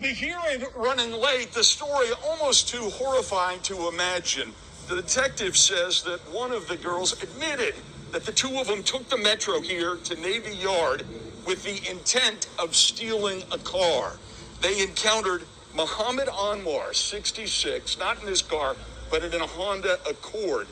The hearing running late, the story almost too horrifying to imagine. The detective says that one of the girls admitted that the two of them took the metro here to Navy Yard with the intent of stealing a car. They encountered Muhammad Anwar, 66, not in his car, but in a Honda Accord.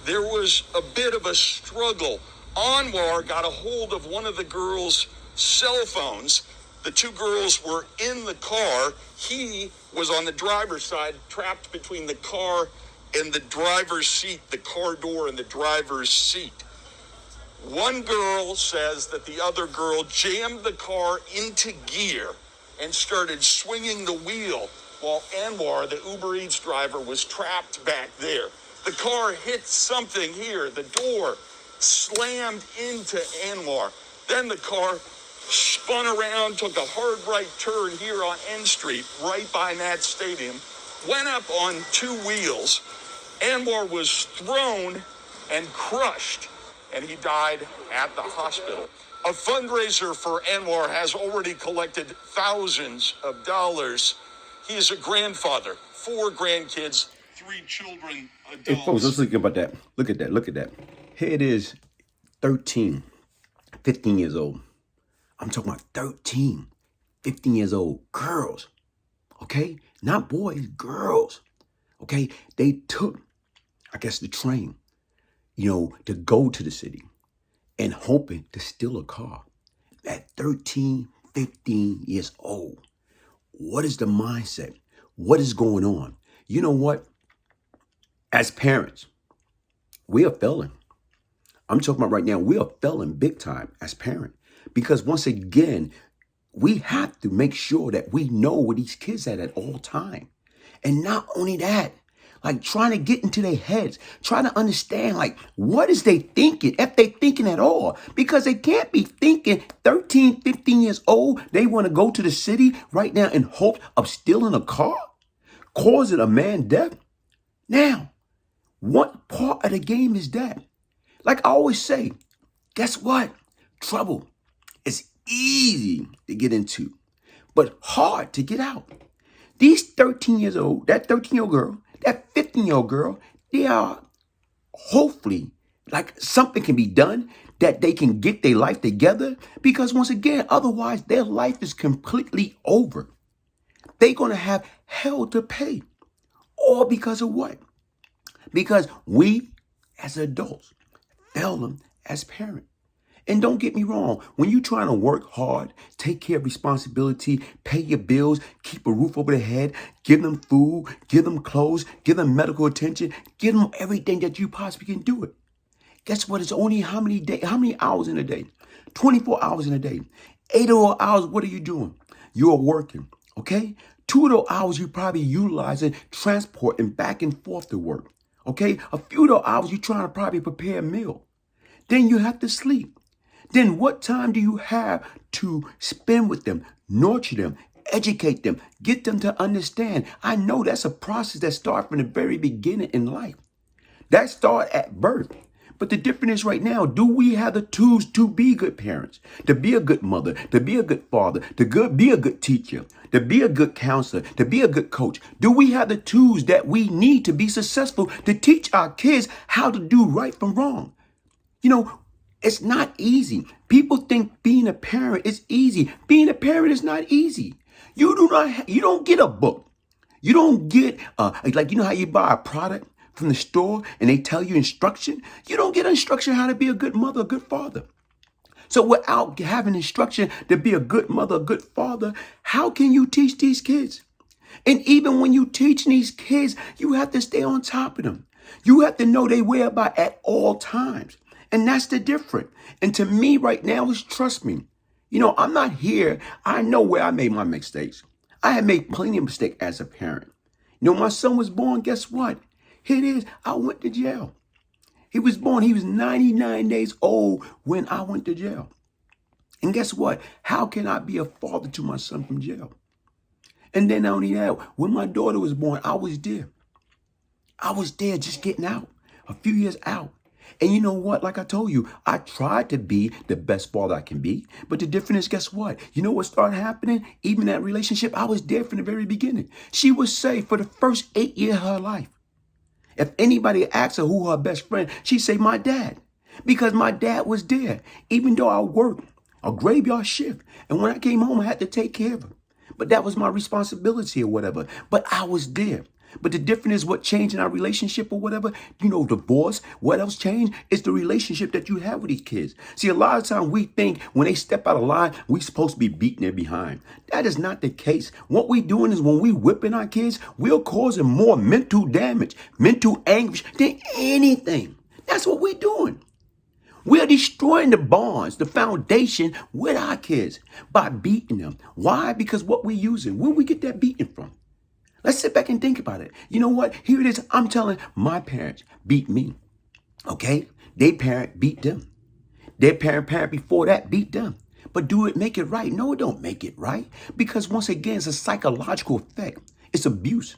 There was a bit of a struggle. Anwar got a hold of one of the girls' cell phones. The two girls were in the car. He was on the driver's side, trapped between the car and the driver's seat, the car door and the driver's seat. One girl says that the other girl jammed the car into gear and started swinging the wheel while Anwar, the Uber Eats driver, was trapped back there. The car hit something here. The door slammed into Anwar. Then the car spun around, took a hard right turn here on N Street, right by Nat Stadium, went up on two wheels. Anwar was thrown and crushed, and he died at the hospital. A fundraiser for Anwar has already collected thousands of dollars. He is a grandfather, 4 grandkids, 3 children, adults. Hey, folks, let's look about that. Look at that. Look at that. Here it is, 13, 15 years old. I'm talking about 13, 15 years old girls, okay? Not boys, girls, okay? They took, I guess, the train, to go to the city and hoping to steal a car at 13, 15 years old. What is the mindset? What is going on? You know what? As parents, we are failing. I'm talking about right now, we are failing big time as parents. Because once again, we have to make sure that we know where these kids at all time. And not only that, like trying to get into their heads, trying to understand like what is they thinking, if they thinking at all. Because they can't be thinking 13, 15 years old, they want to go to the city right now in hope of stealing a car, causing a man death. Now, what part of the game is that? Like I always say, guess what? Trouble. It's easy to get into, but hard to get out. These 13 years old, that 13-year-old girl, that 15-year-old girl, they are hopefully like something can be done that they can get their life together because once again, otherwise their life is completely over. They're going to have hell to pay. All because of what? Because we as adults fail them as parents. And don't get me wrong, when you're trying to work hard, take care of responsibility, pay your bills, keep a roof over their head, give them food, give them clothes, give them medical attention, give them everything that you possibly can do it. Guess what? It's only how many hours in a day? 24 hours in a day. 8 of those hours, what are you doing? You're working, okay? 2 of those hours you probably utilizing transporting back and forth to work, okay? A few of those hours you're trying to probably prepare a meal. Then you have to sleep. Then what time do you have to spend with them, nurture them, educate them, get them to understand? I know that's a process that starts from the very beginning in life. That starts at birth. But the difference is right now, do we have the tools to be good parents, to be a good mother, to be a good father, to be a good teacher, to be a good counselor, to be a good coach? Do we have the tools that we need to be successful, to teach our kids how to do right from wrong? It's not easy. People think being a parent is easy. Being a parent is not easy. You don't get a book. You don't get like how you buy a product from the store and they tell you instruction. You don't get instruction how to be a good mother, a good father. So without having instruction to be a good mother, a good father, how can you teach these kids? And even when you teach these kids, you have to stay on top of them. You have to know their whereabouts at all times. And that's the difference. And to me right now is trust me. I'm not here. I know where I made my mistakes. I have made plenty of mistakes as a parent. My son was born, guess what? Here it is. I went to jail. He was born. He was 99 days old when I went to jail. And guess what? How can I be a father to my son from jail? And then not only that, when my daughter was born, I was there. I was there just getting out, a few years out. And you know what? Like I told you, I tried to be the best father I can be. But the difference is, guess what? You know what started happening? Even that relationship, I was there from the very beginning. She would say for the first 8 years of her life, if anybody asked her who her best friend, she'd say my dad. Because my dad was there. Even though I worked a graveyard shift. And when I came home, I had to take care of her. But that was my responsibility or whatever. But I was there. But the difference is what changed in our relationship or whatever, divorce, what else changed? It's the relationship that you have with these kids. See, a lot of times we think when they step out of line, we're supposed to be beating their behind. That is not the case. What we're doing is when we whipping our kids, we're causing more mental damage, mental anguish than anything. That's what we're doing. We're destroying the bonds, the foundation with our kids by beating them. Why? Because what we're using, where we get that beating from? Let's sit back and think about it. You know what? Here it is. I'm telling my parents beat me. Okay? Their parent beat them. Their parent before that beat them. But do it make it right? No, it don't make it right. Because once again, it's a psychological effect. It's abuse.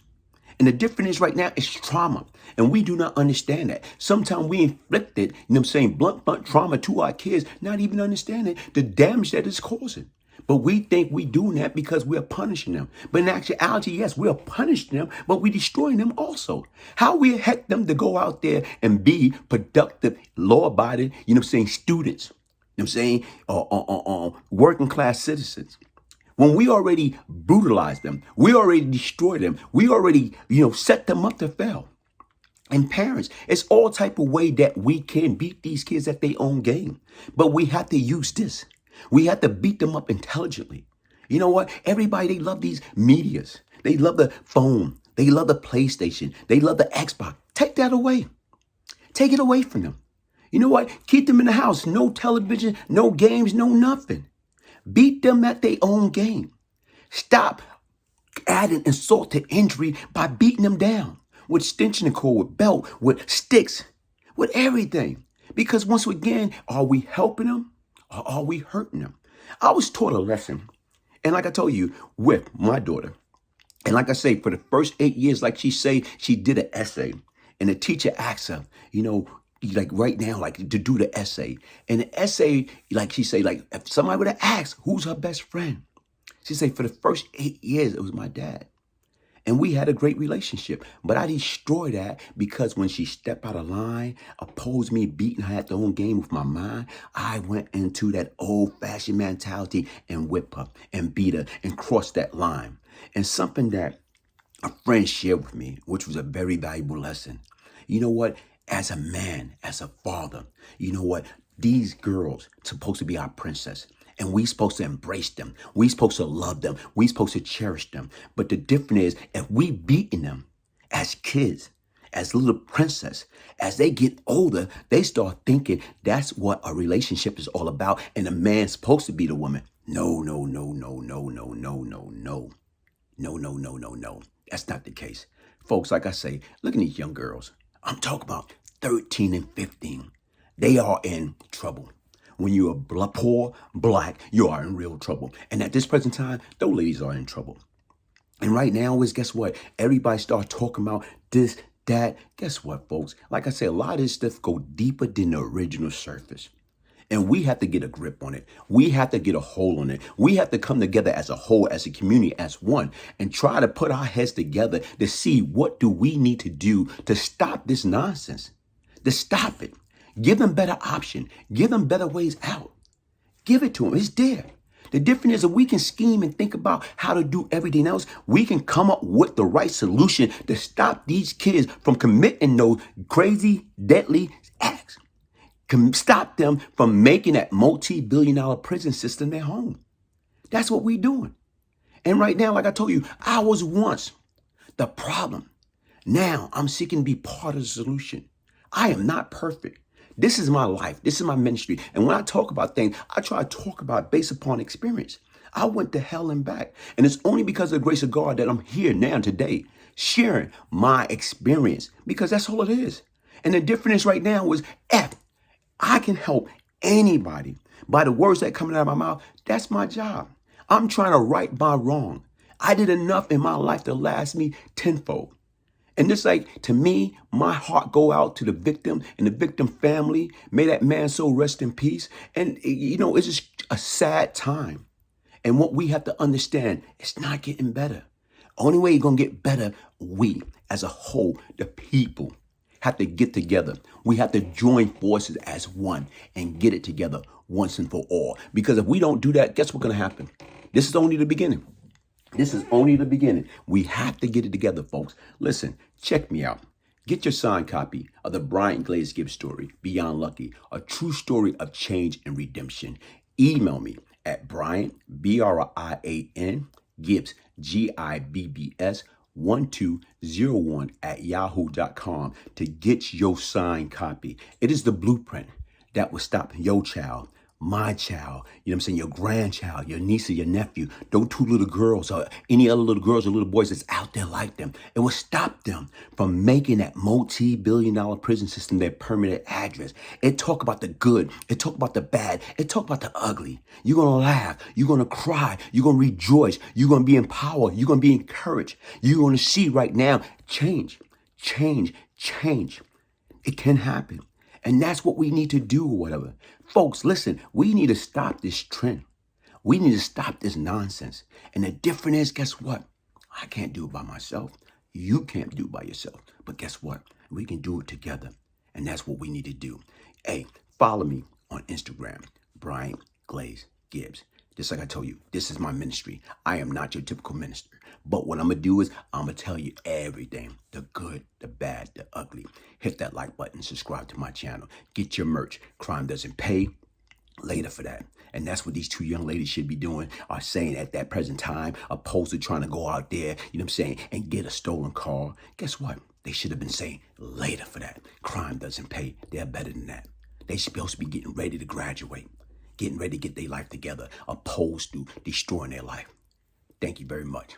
And the difference is right now, it's trauma. And we do not understand that. Sometimes we inflicted, blunt trauma to our kids, not even understanding the damage that it's causing. But we think we're doing that because we're punishing them. But in actuality, yes, we're punishing them, but we're destroying them also. How we heck them to go out there and be productive, law-abiding, students, working class citizens. When we already brutalized them, we already destroyed them, we already, set them up to fail. And parents, it's all type of way that we can beat these kids at their own game. But we have to use this. We have to beat them up intelligently. You know what? Everybody, they love these medias. They love the phone. They love the PlayStation. They love the Xbox. Take that away. Take it away from them. You know what? Keep them in the house. No television, no games, no nothing. Beat them at their own game. Stop adding insult to injury by beating them down with extension cord, with belt, with sticks, with everything. Because once again, are we helping them? Or are we hurting them? I was taught a lesson. And like I told you, with my daughter. And like I say, for the first 8 years, like she did an essay. And the teacher asked her, like right now, like to do the essay. And the essay, like she say, like if somebody would have asked, who's her best friend? She say, for the first 8 years, it was my dad. And we had a great relationship. But I destroyed that because when she stepped out of line, opposed me, beating her at the own game with my mind, I went into that old-fashioned mentality and whip her and beat her and cross that line. And something that a friend shared with me, which was a very valuable lesson. You know what? As a man, as a father, you know what? These girls supposed to be our princess. And we supposed to embrace them. We supposed to love them. We supposed to cherish them. But the difference is, if we beating them as kids, as little princess, as they get older, they start thinking that's what a relationship is all about. And a man's supposed to be the woman. No. No. That's not the case. Folks, like I say, look at these young girls. I'm talking about 13 and 15. They are in trouble. When you are poor, black, you are in real trouble. And at this present time, those ladies are in trouble. And right now is, guess what? Everybody start talking about this, that. Guess what, folks? Like I said, a lot of this stuff go deeper than the original surface. And we have to get a grip on it. We have to get a hold on it. We have to come together as a whole, as a community, as one, and try to put our heads together to see what do we need to do to stop this nonsense, to stop it. Give them better option. Give them better ways out. Give it to them. It's there. The difference is that we can scheme and think about how to do everything else. We can come up with the right solution to stop these kids from committing those crazy, deadly acts. Stop them from making that multi-billion-dollar prison system their home. That's what we're doing. And right now, like I told you, I was once the problem. Now I'm seeking to be part of the solution. I am not perfect. This is my life. This is my ministry. And when I talk about things, I try to talk about based upon experience. I went to hell and back. And it's only because of the grace of God that I'm here now today, sharing my experience, because that's all it is. And the difference right now is if I can help anybody by the words that coming out of my mouth, that's my job. I'm trying to right my wrong. I did enough in my life to last me tenfold. And it's like, to me, my heart go out to the victim and the victim family. May that man soul rest in peace. And, it's just a sad time. And what we have to understand, it's not getting better. Only way you're going to get better, we as a whole, the people, have to get together. We have to join forces as one and get it together once and for all. Because if we don't do that, guess what's going to happen? This is only the beginning. This is only the beginning. We have to get it together, folks. Listen, check me out. Get your signed copy of the Glaze Gibbs story, Beyond Lucky, a true story of change and redemption. Email me at Brian, Brian, Gibbs, Gibbs, 1201 at yahoo.com to get your signed copy. It is the blueprint that will stop your child, my child, your grandchild, your niece or your nephew, those two little girls or any other little girls or little boys that's out there like them. It will stop them from making that multi-billion-dollar prison system their permanent address. It talk about the good. It talk about the bad. It talk about the ugly. You're going to laugh. You're going to cry. You're going to rejoice. You're going to be empowered. You're going to be encouraged. You're going to see right now, change. It can happen. And that's what we need to do or whatever. Folks, listen, we need to stop this trend. We need to stop this nonsense. And the difference is, guess what? I can't do it by myself. You can't do it by yourself. But guess what? We can do it together. And that's what we need to do. Hey, follow me on Instagram, Brian Glaze Gibbs. Just like I told you, this is my ministry. I am not your typical minister. But what I'm going to do is I'm going to tell you everything, the good, the bad, the ugly. Hit that like button, subscribe to my channel. Get your merch. Crime doesn't pay. Later for that. And that's what these two young ladies should be doing, are saying at that present time, opposed to trying to go out there, and get a stolen car. Guess what? They should have been saying later for that. Crime doesn't pay. They're better than that. They supposed to be getting ready to graduate, getting ready to get their life together, opposed to destroying their life. Thank you very much.